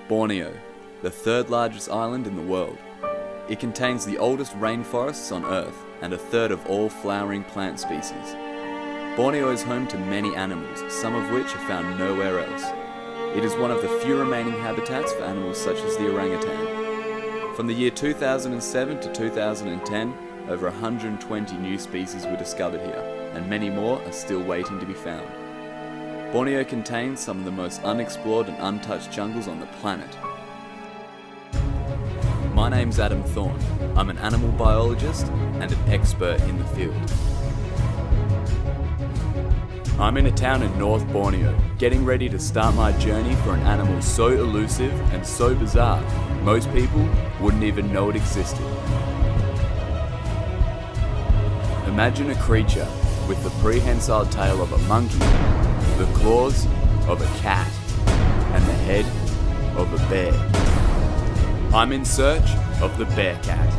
Borneo, the third largest island in the world. It contains the oldest rainforests on Earth and a third of all flowering plant species. Borneo is home to many animals, some of which are found nowhere else. It is one of the few remaining habitats for animals such as the orangutan. From the year 2007 to 2010, over 120 new species were discovered here, and many more are still waiting to be found. Borneo contains some of the most unexplored and untouched jungles on the planet. My name's Adam Thorn. I'm an animal biologist and an expert in the field. I'm in a town in North Borneo, getting ready to start my journey for an animal so elusive and so bizarre, most people wouldn't even know it existed. Imagine a creature with the prehensile tail of a monkey, the claws of a cat, and the head of a bear. I'm in search of the bearcat.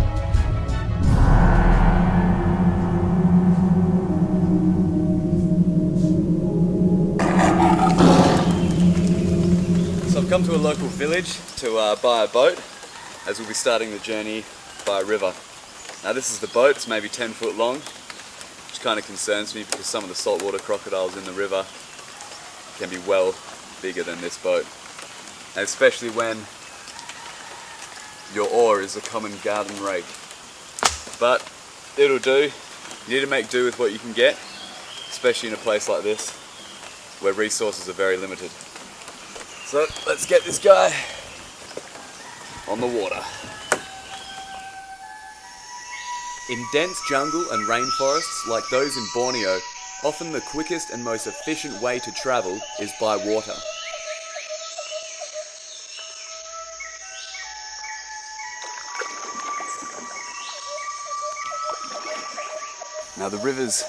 So I've come to a local village to buy a boat, as we'll be starting the journey by a river. Now this is the boat, it's maybe 10 foot long, which kind of concerns me because some of the saltwater crocodiles in the river can be well bigger than this boat. And especially when your oar is a common garden rake. But it'll do. You need to make do with what you can get, especially in a place like this where resources are very limited. So let's get this guy on the water. In dense jungle and rainforests like those in Borneo, often the quickest and most efficient way to travel is by water. Now the rivers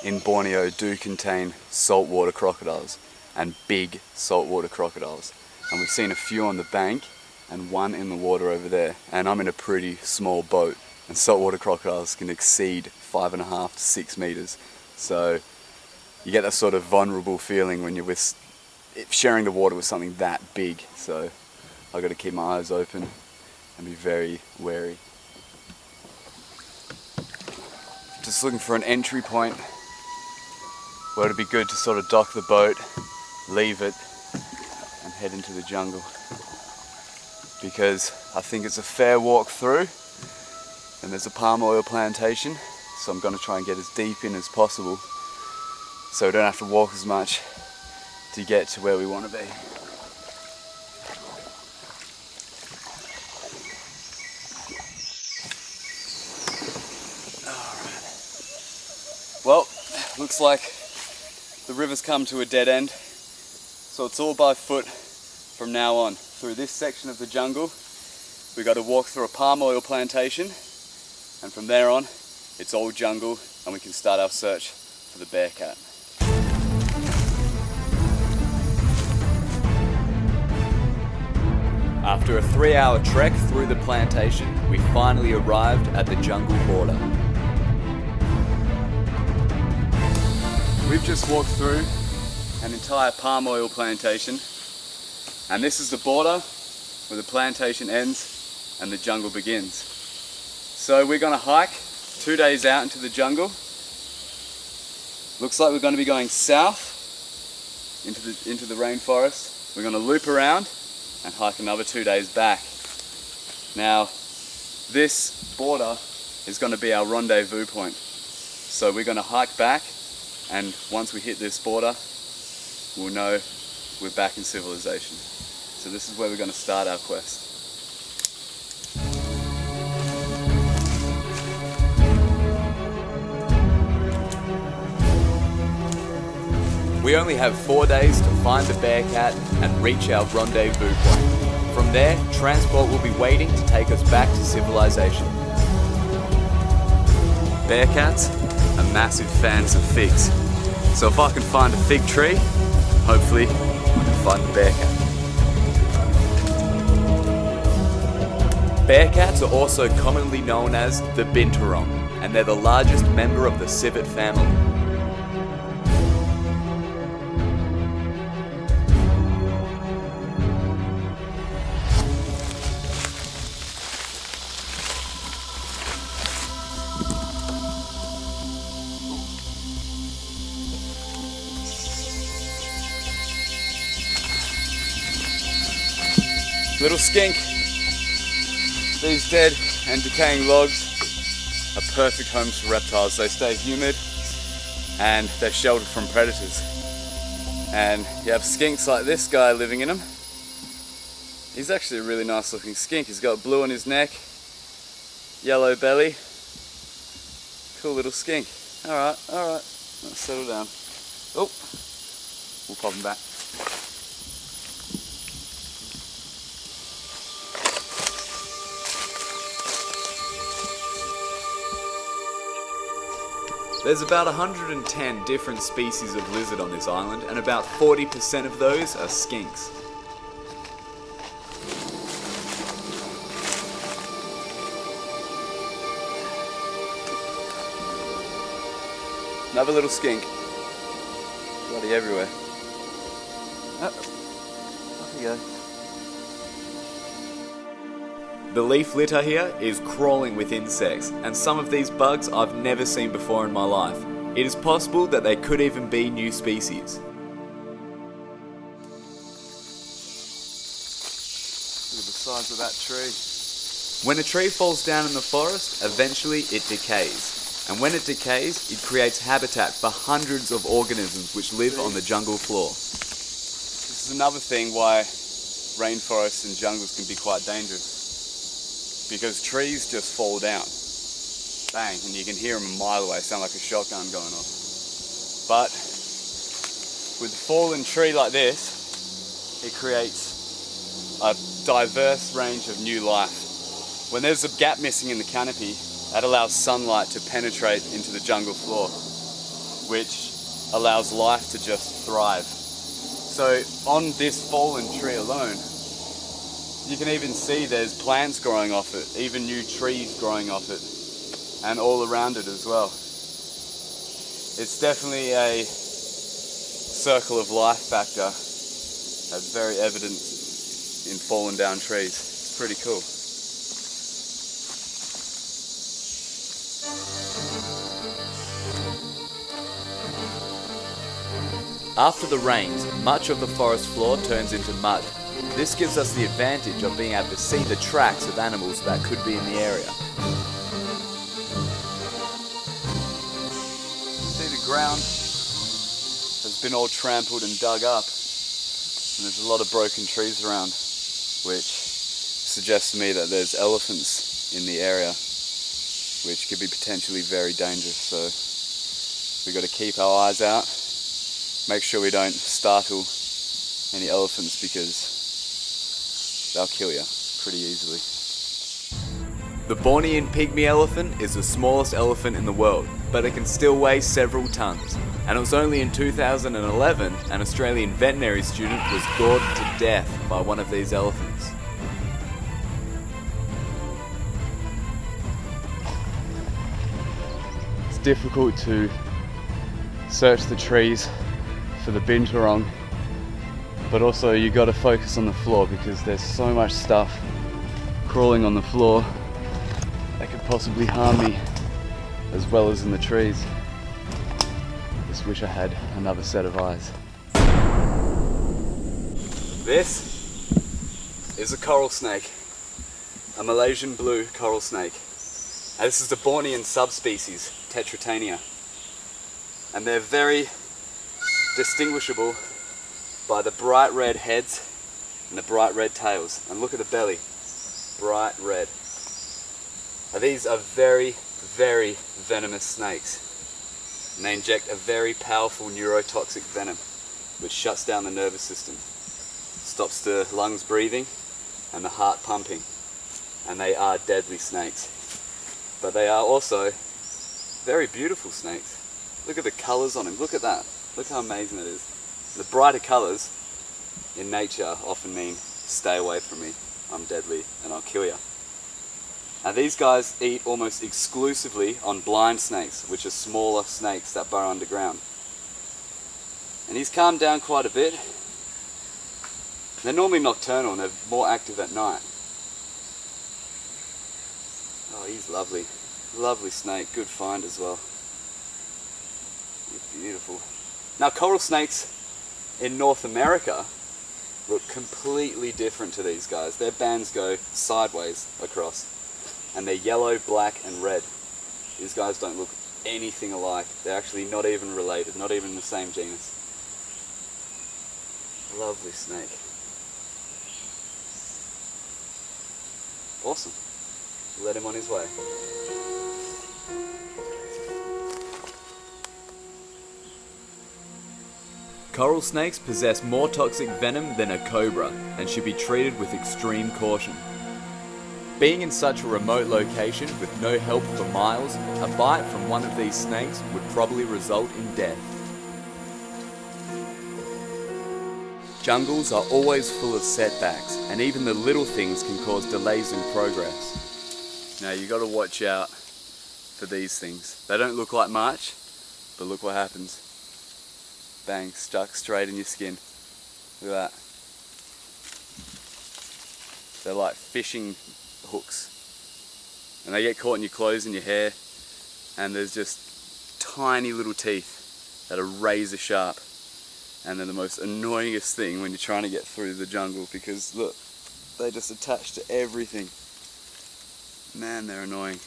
in Borneo do contain saltwater crocodiles, and big saltwater crocodiles. And we've seen a few on the bank and one in the water over there. And I'm in a pretty small boat, and saltwater crocodiles can exceed 5.5 to 6 meters. So you get that sort of vulnerable feeling when you're sharing the water with something that big. So I've got to keep my eyes open and be very wary. Just looking for an entry point where it'd be good to sort of dock the boat, leave it, and head into the jungle. Because I think it's a fair walk through, and there's a palm oil plantation, so I'm going to try and get as deep in as possible so we don't have to walk as much to get to where we want to be. Well, looks like the river's come to a dead end, so it's all by foot from now on. Through this section of the jungle, we got to walk through a palm oil plantation, and from there on, it's all jungle, and we can start our search for the bearcat. After a 3-hour trek through the plantation, we finally arrived at the jungle border. We've just walked through an entire palm oil plantation, and this is the border where the plantation ends and the jungle begins. So we're going to hike 2 days out into the jungle. Looks like we're going to be going south into the rainforest. We're going to loop around and hike another 2 days back. Now this border is going to be our rendezvous point. So we're going to hike back, and once we hit this border, we'll know we're back in civilization. So this is where we're going to start our quest. We only have 4 days to find the bearcat and reach our rendezvous point. From there, transport will be waiting to take us back to civilization. Bearcats are massive fans of figs. So if I can find a fig tree, hopefully I can find the bearcat. Bearcats are also commonly known as the binturong, and they're the largest member of the civet family. Little skink. These dead and decaying logs are perfect homes for reptiles. They stay humid and they're sheltered from predators. And you have skinks like this guy living in them. He's actually a really nice looking skink. He's got blue on his neck, yellow belly. Cool little skink. Alright, let's settle down. Oh, we'll pop him back. There's about 110 different species of lizard on this island, and about 40% of those are skinks. Another little skink. Bloody everywhere. Oh, off you go. The leaf litter here is crawling with insects, and some of these bugs I've never seen before in my life. It is possible that they could even be new species. Look at the size of that tree. When a tree falls down in the forest, eventually it decays. And when it decays, it creates habitat for hundreds of organisms which live on the jungle floor. This is another thing why rainforests and jungles can be quite dangerous. Because trees just fall down. Bang, and you can hear them a mile away, sound like a shotgun going off. But with a fallen tree like this, it creates a diverse range of new life. When there's a gap missing in the canopy, that allows sunlight to penetrate into the jungle floor, which allows life to just thrive. So on this fallen tree alone, you can even see there's plants growing off it, even new trees growing off it, and all around it as well. It's definitely a circle of life factor that's very evident in fallen down trees. It's pretty cool. After the rains, much of the forest floor turns into mud. This gives us the advantage of being able to see the tracks of animals that could be in the area. See, the ground has been all trampled and dug up, and there's a lot of broken trees around, which suggests to me that there's elephants in the area, which could be potentially very dangerous. So we've got to keep our eyes out, make sure we don't startle any elephants, because they'll kill you pretty easily. The Bornean pygmy elephant is the smallest elephant in the world, but it can still weigh several tons. And it was only in 2011 an Australian veterinary student was gored to death by one of these elephants. It's difficult to search the trees for the binturong, but also you got to focus on the floor, because there's so much stuff crawling on the floor that could possibly harm me, as well as in the trees. Just wish I had another set of eyes. This is a coral snake, a Malaysian blue coral snake. And this is the Bornean subspecies, Tetratania. And they're very distinguishable by the bright red heads and the bright red tails. And look at the belly, bright red. Now, these are very, very venomous snakes, and they inject a very powerful neurotoxic venom which shuts down the nervous system, stops the lungs breathing and the heart pumping, and they are deadly snakes. But they are also very beautiful snakes. Look at the colours on them, look at that, look how amazing it is. The brighter colours in nature often mean stay away from me, I'm deadly and I'll kill you. Now these guys eat almost exclusively on blind snakes, which are smaller snakes that burrow underground. And he's calmed down quite a bit. They're normally nocturnal and they're more active at night. Oh, he's lovely. Lovely snake, good find as well. He's beautiful. Now coral snakes in North America look completely different to these guys. Their bands go sideways across, and they're yellow, black, and red. These guys don't look anything alike. They're actually not even related, not even the same genus. Lovely snake. Awesome. Let him on his way. Coral snakes possess more toxic venom than a cobra and should be treated with extreme caution. Being in such a remote location with no help for miles, a bite from one of these snakes would probably result in death. Jungles are always full of setbacks, and even the little things can cause delays in progress. Now you gotta watch out for these things. They don't look like much, but look what happens. Bang, stuck straight in your skin. Look at that. They're like fishing hooks. And they get caught in your clothes and your hair, and there's just tiny little teeth that are razor sharp. And they're the most annoyingest thing when you're trying to get through the jungle, because look, they just attach to everything. Man, they're annoying.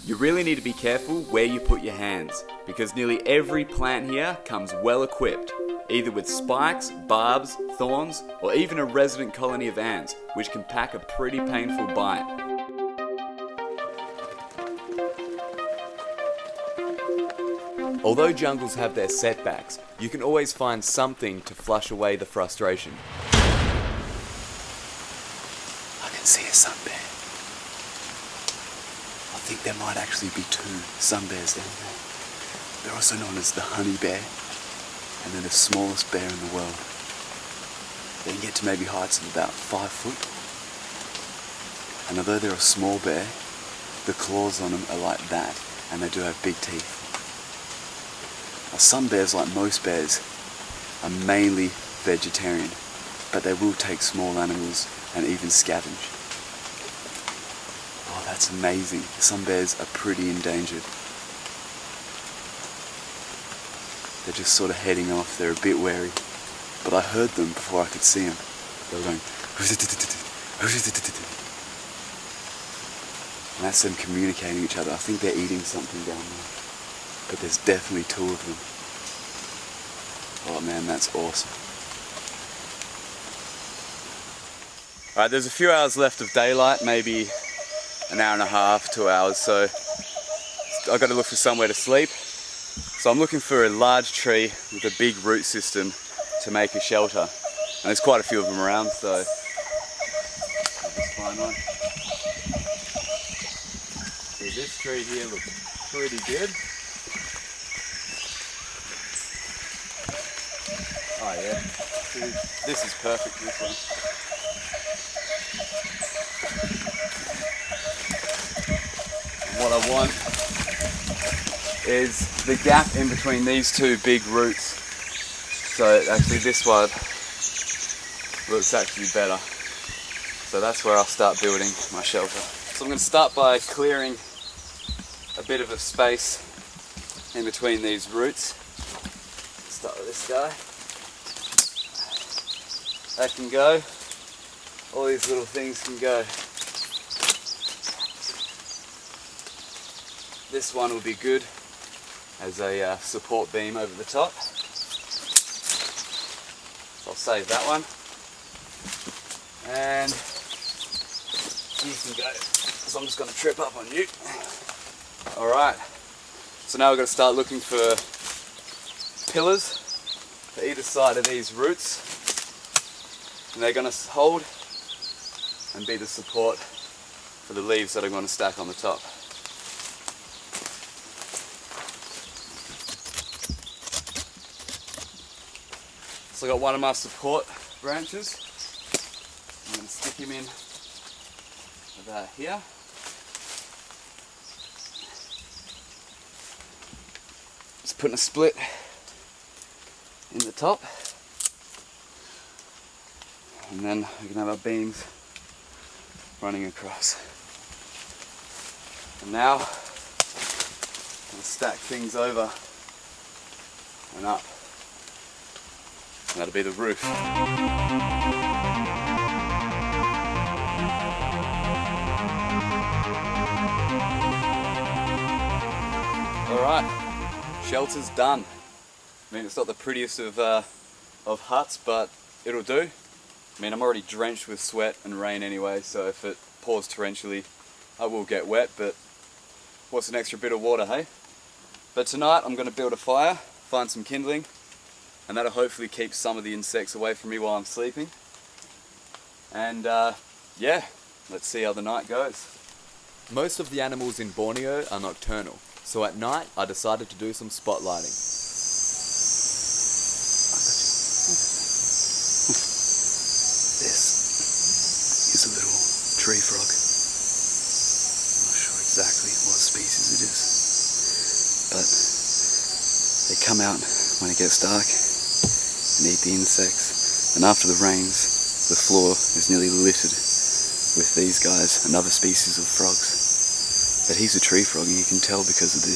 You really need to be careful where you put your hands, because nearly every plant here comes well equipped, either with spikes, barbs, thorns, or even a resident colony of ants, which can pack a pretty painful bite. Although jungles have their setbacks, you can always find something to flush away the frustration. I can see a sun bear. I think there might actually be two sun bears down there. They're also known as the honey bear, and they're the smallest bear in the world. They can get to maybe heights of about 5 foot. And although they're a small bear, the claws on them are like that, and they do have big teeth. Now, sun bears, like most bears, are mainly vegetarian, but they will take small animals and even scavenge. Oh, that's amazing. Some bears are pretty endangered. They're just sort of heading off. They're a bit wary. But I heard them before I could see them. They were going... And that's them communicating with each other. I think they're eating something down there. But there's definitely two of them. Oh man, that's awesome. Alright, there's a few hours left of daylight, maybe an hour and a half, 2 hours, so I've got to look for somewhere to sleep. So I'm looking for a large tree with a big root system to make a shelter. And there's quite a few of them around, so I'll just find one. So this tree here looks pretty good. Oh yeah, this is perfect, this one. What I want is the gap in between these two big roots. So actually this one looks actually better. So that's where I'll start building my shelter. So I'm going to start by clearing a bit of a space in between these roots. Start with this guy. That can go. All these little things can go. This one will be good as a support beam over the top. So I'll save that one. And you can go, because I'm just going to trip up on you. Alright, so now we're going to start looking for pillars for either side of these roots. And they're going to hold and be the support for the leaves that I'm going to stack on the top. So I got one of my support branches. I'm going to stick him in about here. Just putting a split in the top. And then we can have our beams running across. And now I'm going to stack things over and up. And that'll be the roof. Alright, shelter's done. I mean, it's not the prettiest of huts, but it'll do. I mean, I'm already drenched with sweat and rain anyway, so if it pours torrentially, I will get wet, but what's an extra bit of water, hey? But tonight I'm going to build a fire, find some kindling, and that'll hopefully keep some of the insects away from me while I'm sleeping. And yeah, let's see how the night goes. Most of the animals in Borneo are nocturnal, so at night I decided to do some spotlighting. This is a little tree frog. I'm not sure exactly what species it is, but they come out when it gets dark and eat the insects, and after the rains the floor is nearly littered with these guys and other species of frogs. But he's a tree frog, and you can tell because of the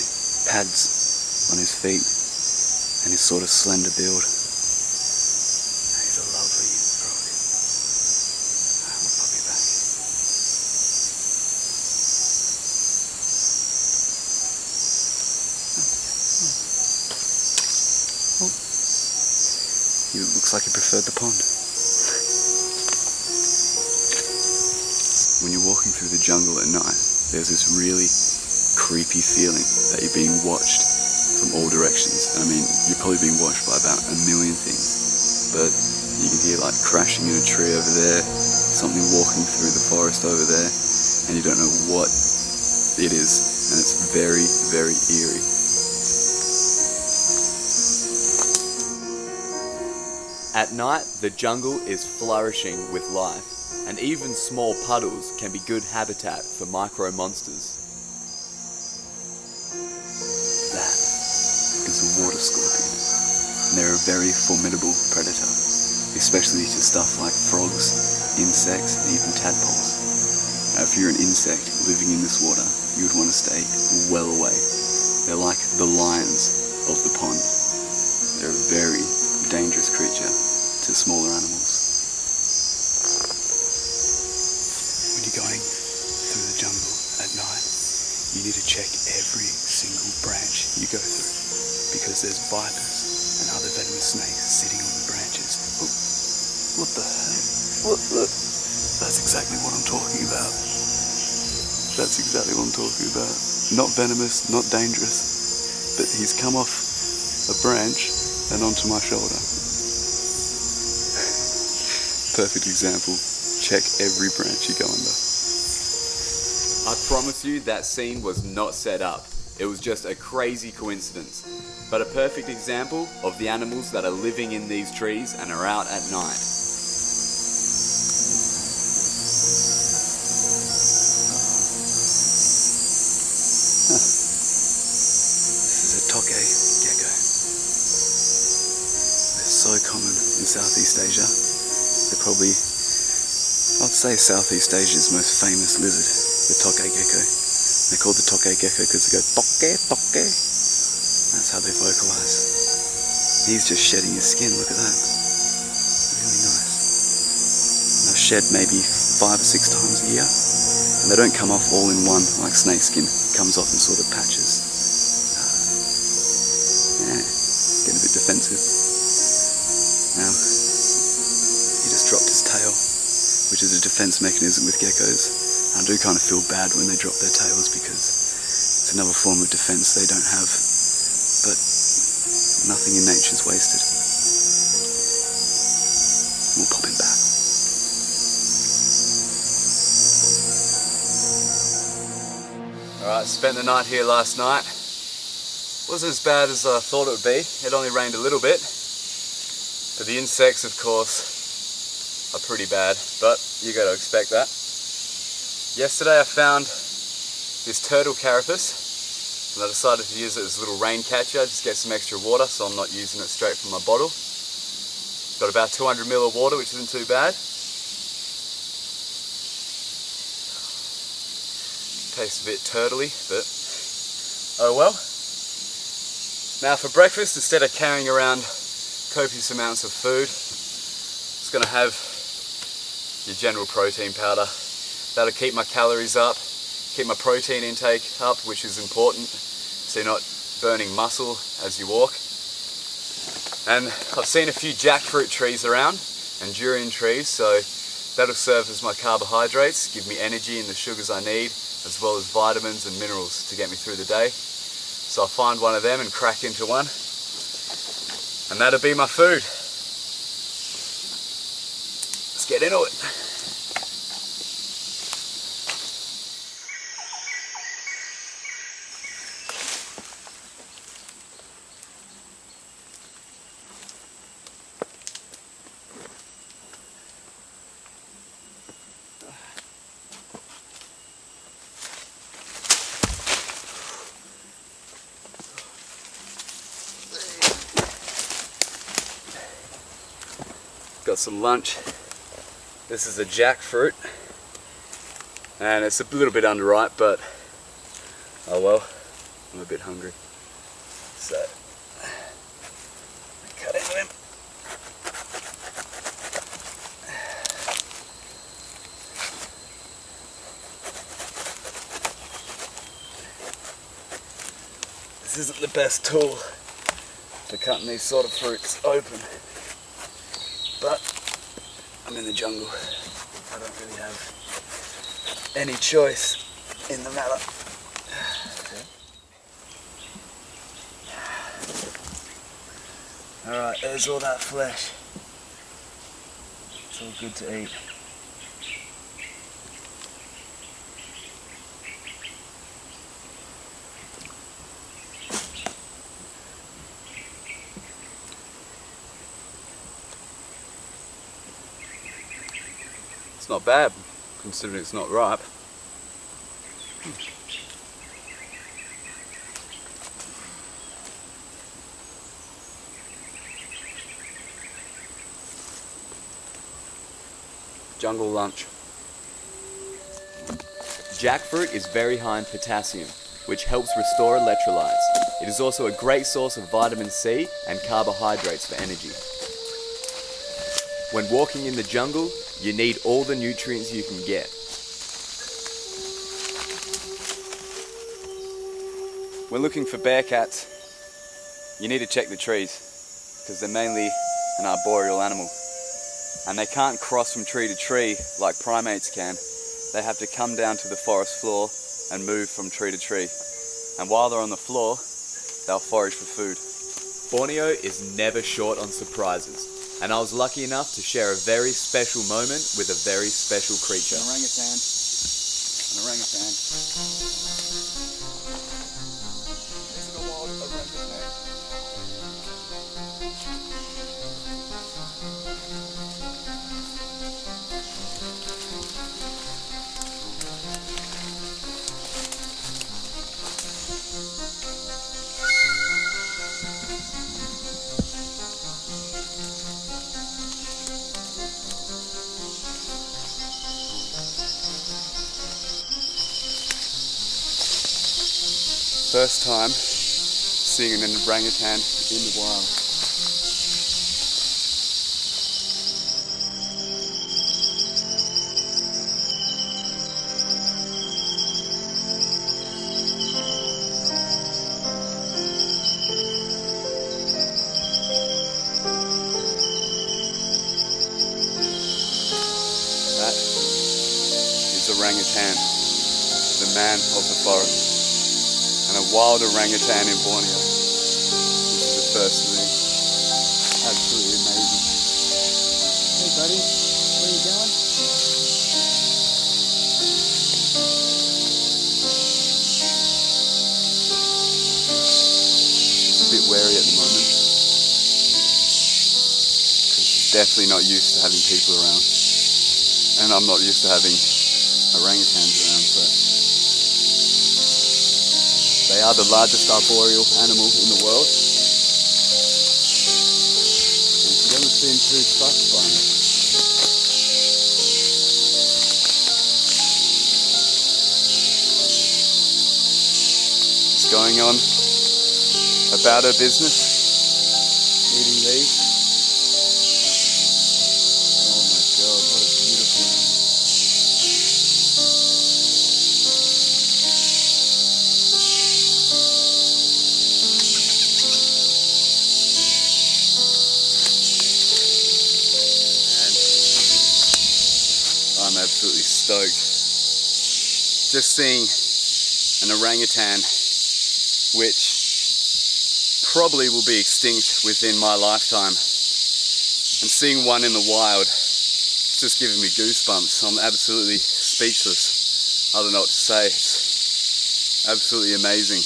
pads on his feet and his sort of slender build. He's a lovely frog. We'll pop you back. Oh. He looks like he preferred the pond. When you're walking through the jungle at night, there's this really creepy feeling that you're being watched from all directions. I mean, you're probably being watched by about a million things, but you can hear like crashing in a tree over there, something walking through the forest over there, and you don't know what it is, and it's very, very eerie. At night, the jungle is flourishing with life, and even small puddles can be good habitat for micro monsters. That is a water scorpion, and they're a very formidable predator, especially to stuff like frogs, insects, and even tadpoles. Now, if you're an insect living in this water, you would want to stay well away. They're like the lions of the pond. They're a very dangerous creature to smaller animals. Going through the jungle at night, you need to check every single branch you go through, because there's vipers and other venomous snakes sitting on the branches. Oh, what the hell? Look. That's exactly what I'm talking about. That's exactly what I'm talking about. Not venomous, not dangerous, but he's come off a branch and onto my shoulder. Perfect example. Check every branch you go under. I promise you that scene was not set up. It was just a crazy coincidence. But a perfect example of the animals that are living in these trees and are out at night. This is a toke gecko. They're so common in Southeast Asia. They're probably, I'd say Southeast Asia's most famous lizard, the toke gecko. They're called the toke gecko because they go toke, toke. That's how they vocalize. He's just shedding his skin, look at that. Really nice. They'll shed maybe 5 or 6 times a year, and they don't come off all in one like snake skin. It comes off in sort of patches. Yeah, getting a bit defensive. Now, he just dropped his tail, which is a defense mechanism with geckos. I do kind of feel bad when they drop their tails because it's another form of defense they don't have, but nothing in nature's wasted. We'll pop him back. Alright, spent the night here last night. Wasn't as bad as I thought it would be. It only rained a little bit, but the insects, of course, are pretty bad, but you got to expect that. Yesterday I found this turtle carapace, and I decided to use it as a little rain catcher, just get some extra water so I'm not using it straight from my bottle. Got about 200 ml of water, which isn't too bad. Tastes a bit turtly, but oh well. Now for breakfast, instead of carrying around copious amounts of food. It's going to have your general protein powder. That'll keep my calories up, keep my protein intake up, which is important, so you're not burning muscle as you walk. And I've seen a few jackfruit trees around and durian trees, so that'll serve as my carbohydrates, give me energy and the sugars I need, as well as vitamins and minerals to get me through the day. So I'll find one of them and crack into one, and that'll be my food. Let's get into it. Got some lunch. This is a jackfruit, and it's a little bit underripe, but oh well, I'm a bit hungry. So, cut into him. This isn't the best tool for cutting these sort of fruits open, but I'm in the jungle. I don't really have any choice in the matter. Alright, there's all that flesh. It's all good to eat. It's not bad, considering it's not ripe. Jungle lunch. Jackfruit is very high in potassium, which helps restore electrolytes. It is also a great source of vitamin C and carbohydrates for energy. When walking in the jungle, you need all the nutrients you can get. When looking for bearcats, you need to check the trees, because they're mainly an arboreal animal. And they can't cross from tree to tree like primates can. They have to come down to the forest floor and move from tree to tree. And while they're on the floor, they'll forage for food. Borneo is never short on surprises, and I was lucky enough to share a very special moment with a very special creature. An orangutan. An orangutan. This is a wild orangutan. First time seeing an orangutan in the wild. That is orangutan, the man of the forest. And a wild orangutan in Borneo. This is the first thing. Absolutely amazing. Hey buddy, where are you going? She's a bit wary at the moment, because she's definitely not used to having people around. And I'm not used to having orangutans around, but they are the largest arboreal animal in the world. And she doesn't seem too fussed by me. Just going on about her business, eating these. I'm absolutely stoked. Just seeing an orangutan, which probably will be extinct within my lifetime, and seeing one in the wild, it's just giving me goosebumps. I'm absolutely speechless. I don't know what to say. It's absolutely amazing.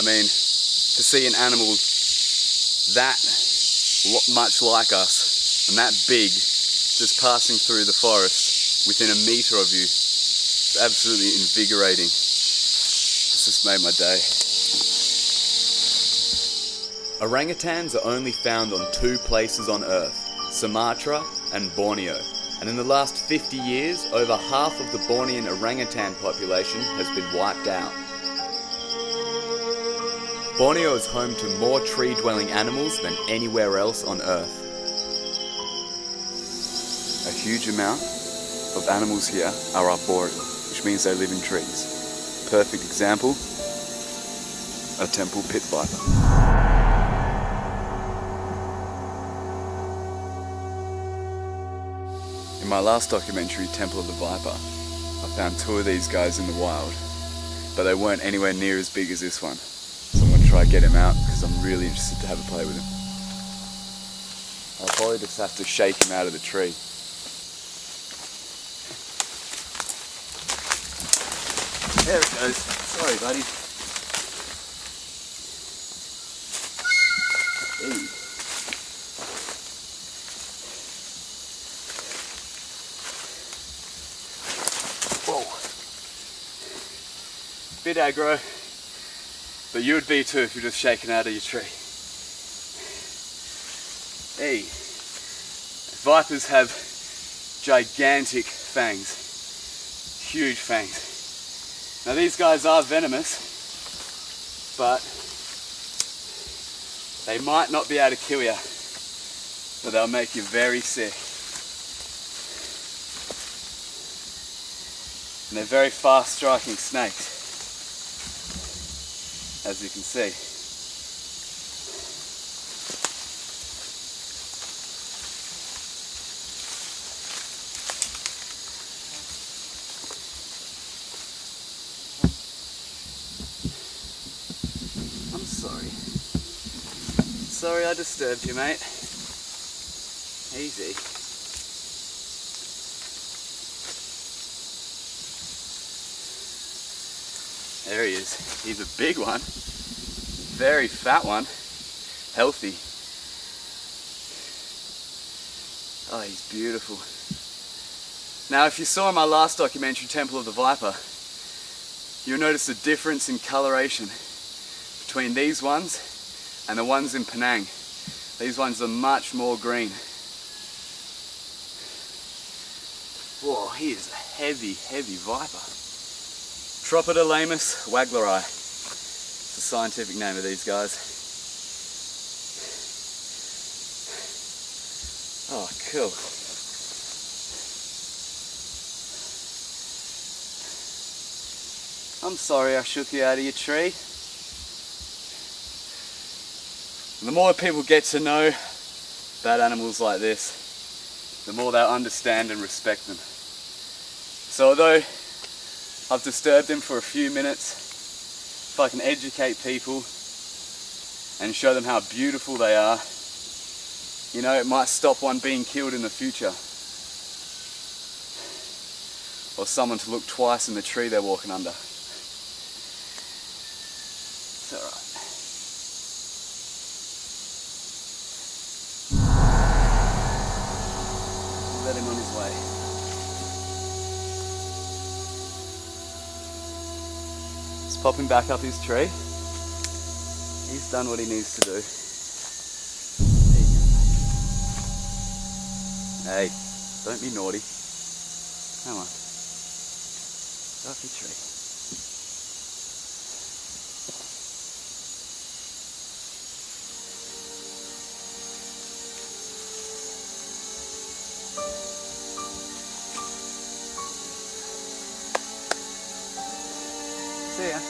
I mean, to see an animal that much like us and that big just passing through the forest within a metre of you, it's absolutely invigorating. It's just made my day. Orangutans are only found on 2 places on Earth, Sumatra and Borneo, and in the last 50 years, over half of the Bornean orangutan population has been wiped out. Borneo is home to more tree-dwelling animals than anywhere else on Earth. A huge amount of animals here are arboreal, which means they live in trees. Perfect example, a temple pit viper. In my last documentary, Temple of the Viper, I found 2 of these guys in the wild, but they weren't anywhere near as big as this one. So I'm going to try and get him out because I'm really interested to have a play with him. I'll probably just have to shake him out of the tree. There it goes. Sorry, buddy. Hey. Whoa. Bit aggro, but you would be too if you're just shaking out of your tree. Hey. Vipers have gigantic fangs. Huge fangs. Now these guys are venomous, but they might not be able to kill you, but they'll make you very sick. And they're very fast striking snakes, as you can see. Sorry I disturbed you, mate. Easy. There he is. He's a big one. Very fat one. Healthy. Oh, he's beautiful. Now, if you saw my last documentary, Temple of the Viper, you'll notice the difference in coloration between these ones and the ones in Penang. These ones are much more green. Whoa, he is a heavy, heavy viper. Tropidolamus wagleri. It's the scientific name of these guys. Oh, cool. I'm sorry I shook you out of your tree. The more people get to know about animals like this, the more they'll understand and respect them. So although I've disturbed them for a few minutes, if I can educate people and show them how beautiful they are, you know, it might stop one being killed in the future. Or someone to look twice in the tree they're walking under. It's alright. Let him on his way. Let's pop him back up his tree. He's done what he needs to do. Hey, don't be naughty. Come on. Go up your tree. See ya.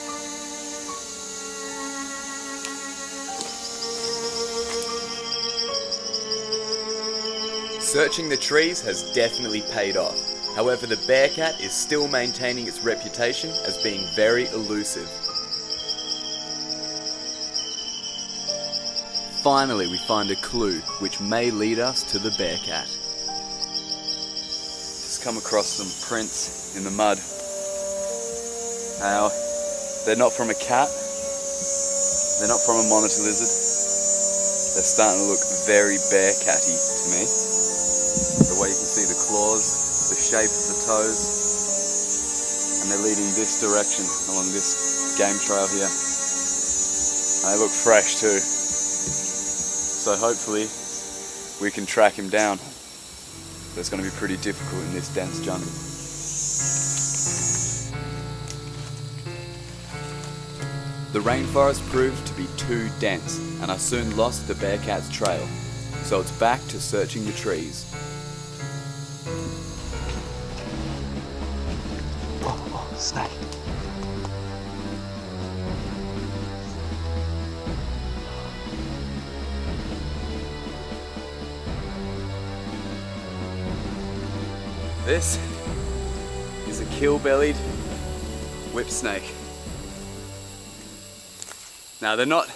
Searching the trees has definitely paid off. However, the bearcat is still maintaining its reputation as being very elusive. Finally, we find a clue which may lead us to the bearcat. Just come across some prints in the mud. Now, they're not from a cat, they're not from a monitor lizard. They're starting to look very bearcat-y to me. The way you can see the claws, the shape of the toes, and they're leading this direction along this game trail here. They look fresh too. So hopefully we can track him down. But it's going to be pretty difficult in this dense jungle. The rainforest proved to be too dense, and I soon lost the bearcat's trail, so it's back to searching the trees. Oh, snake. This is a kill-bellied whip snake. Now, they're not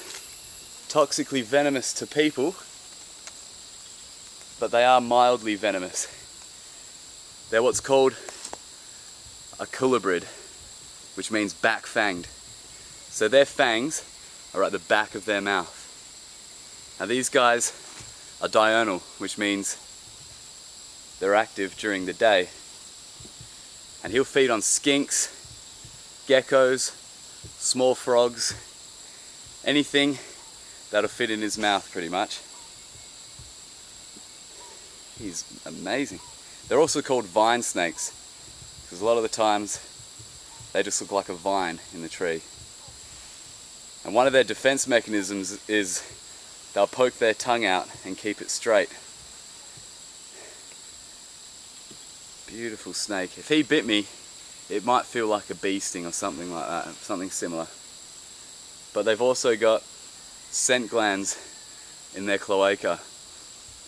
toxically venomous to people, but they are mildly venomous. They're what's called a culebrid, which means back-fanged. So their fangs are at the back of their mouth. Now, these guys are diurnal, which means they're active during the day. And he'll feed on skinks, geckos, small frogs, anything that'll fit in his mouth pretty much. He's amazing. They're also called vine snakes, because a lot of the times they just look like a vine in the tree. And one of their defense mechanisms is they'll poke their tongue out and keep it straight. Beautiful snake. If he bit me, it might feel like a bee sting or something like that, something similar. But they've also got scent glands in their cloaca,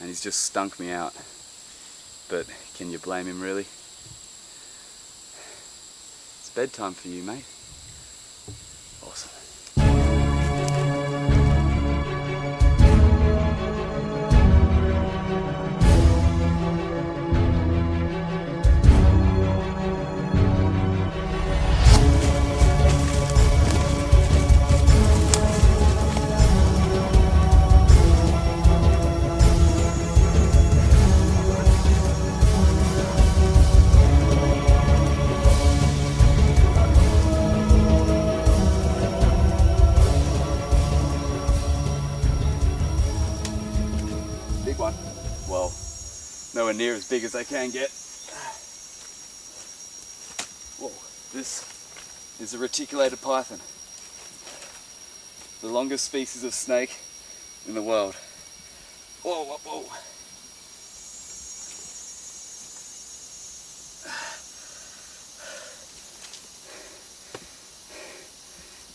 and he's just stunk me out. But can you blame him, really? It's bedtime for you, mate. Awesome. Big one. Well, nowhere near as big as they can get. Whoa, this is a reticulated python. The longest species of snake in the world. Whoa, whoa, whoa.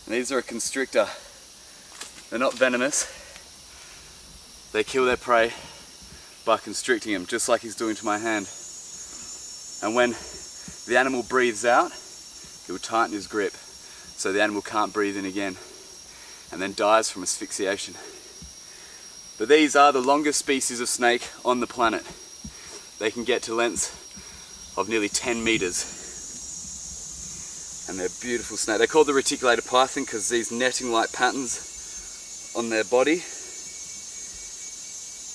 And these are a constrictor. They're not venomous. They kill their prey by constricting him, just like he's doing to my hand. And when the animal breathes out, he'll tighten his grip so the animal can't breathe in again, and then dies from asphyxiation. But these are the longest species of snake on the planet. They can get to lengths of nearly 10 meters. And they're beautiful snakes. They're called the reticulated python because these netting-like patterns on their body.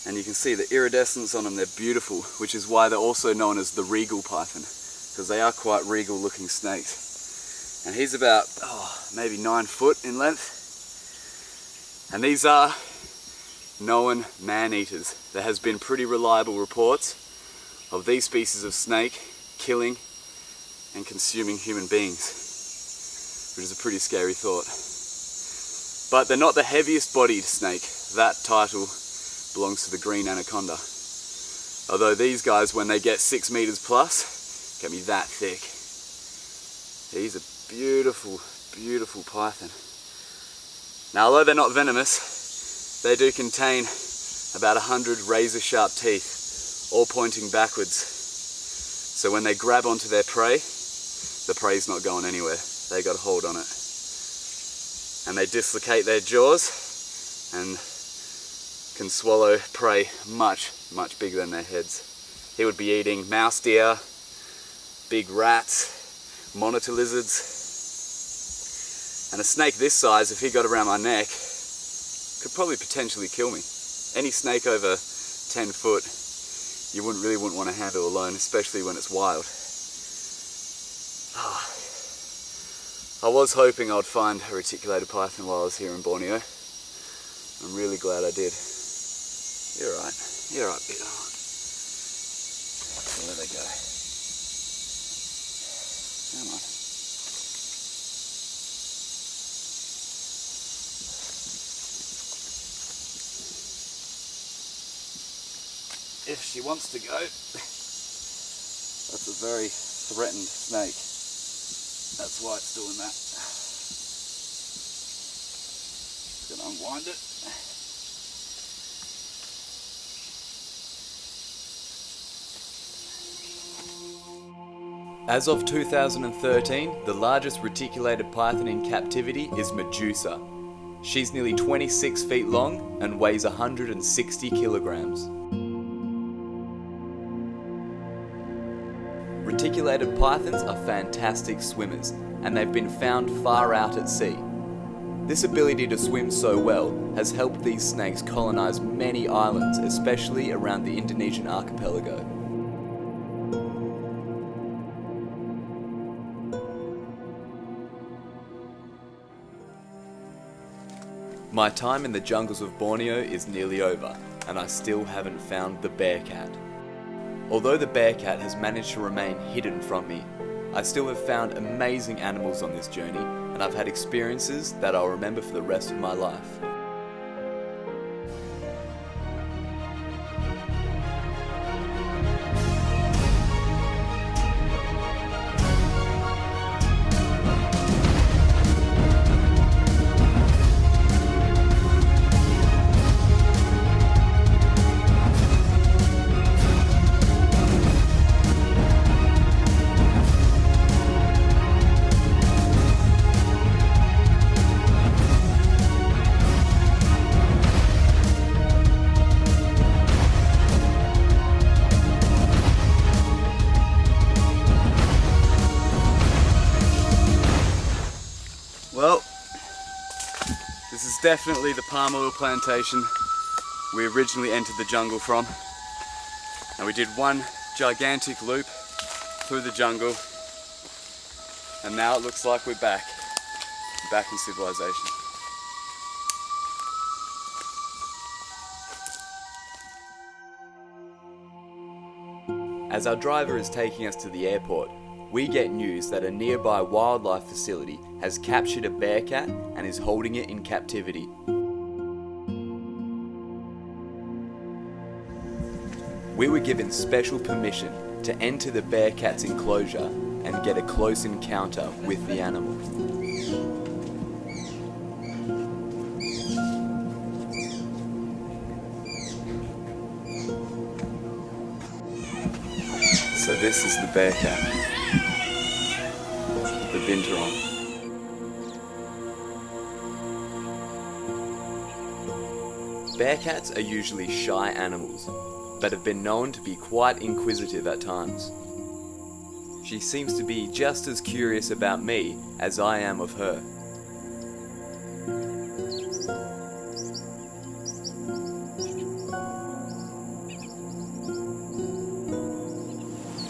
And you can see the iridescence on them, they're beautiful, which is why they're also known as the regal python, because they are quite regal looking snakes. And he's about, maybe 9 foot in length. And these are known man-eaters. There has been pretty reliable reports of these species of snake killing and consuming human beings, which is a pretty scary thought. But they're not the heaviest bodied snake. That title belongs to the green anaconda. Although these guys, when they get 6 meters plus, can be that thick. He's a beautiful, beautiful python. Now, although they're not venomous, they do contain about 100 razor sharp teeth, all pointing backwards. So when they grab onto their prey, the prey's not going anywhere. They got a hold on it. And they dislocate their jaws and can swallow prey much, much bigger than their heads. He would be eating mouse deer, big rats, monitor lizards. And a snake this size, if he got around my neck, could probably potentially kill me. Any snake over 10 foot, you wouldn't want to handle alone, especially when it's wild. I was hoping I'd find a reticulated python while I was here in Borneo. I'm really glad I did. You're right, Peter. Where they go? Come on. If she wants to go, that's a very threatened snake. That's why it's doing that. Just gonna unwind it. As of 2013, the largest reticulated python in captivity is Medusa. She's nearly 26 feet long and weighs 160 kilograms. Reticulated pythons are fantastic swimmers, and they've been found far out at sea. This ability to swim so well has helped these snakes colonize many islands, especially around the Indonesian archipelago. My time in the jungles of Borneo is nearly over, and I still haven't found the bearcat. Although the bearcat has managed to remain hidden from me, I still have found amazing animals on this journey, and I've had experiences that I'll remember for the rest of my life. Well, this is definitely the palm oil plantation we originally entered the jungle from. And we did one gigantic loop through the jungle, and now it looks like we're back in civilization. As our driver is taking us to the airport, we get news that a nearby wildlife facility has captured a bearcat and is holding it in captivity. We were given special permission to enter the bearcat's enclosure and get a close encounter with the animal. So this is the bearcat. The binturong. Bearcats are usually shy animals, but have been known to be quite inquisitive at times. She seems to be just as curious about me as I am of her.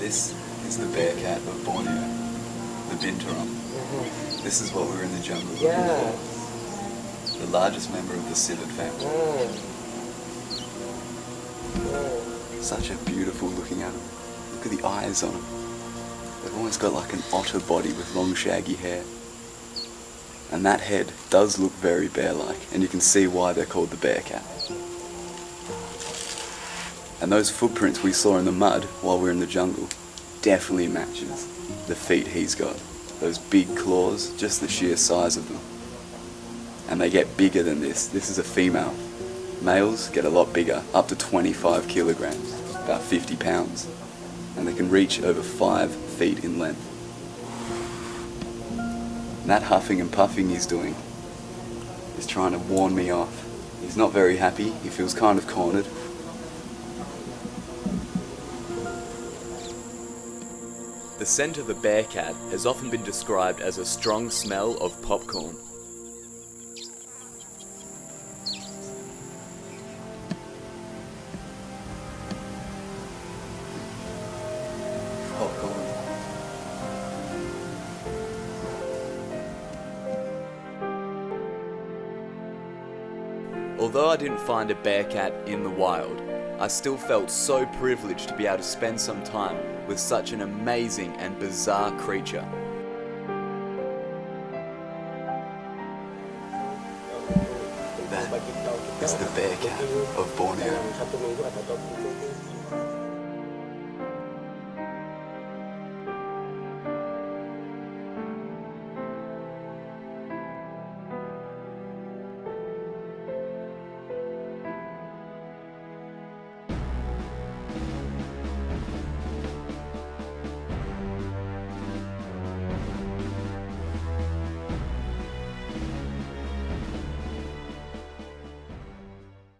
This is the Bearcat of Borneo. The binturong. This is what we were in the jungle looking for. The largest member of the civet family. Such a beautiful looking animal. Look at the eyes on them. They've almost got like an otter body with long shaggy hair. And that head does look very bear-like, and you can see why they're called the bearcat. And those footprints we saw in the mud while we were in the jungle definitely matches the feet he's got. Those big claws, just the sheer size of them. And they get bigger than this. This is a female. Males get a lot bigger, up to 25 kilograms, about 50 pounds. and they can reach over 5 feet in length. And that huffing and puffing he's doing is trying to warn me off. He's not very happy, he feels kind of cornered. The scent of a bearcat has often been described as a strong smell of popcorn. Although I didn't find a bearcat in the wild, I still felt so privileged to be able to spend some time with such an amazing and bizarre creature. That is the Bearcat of Borneo.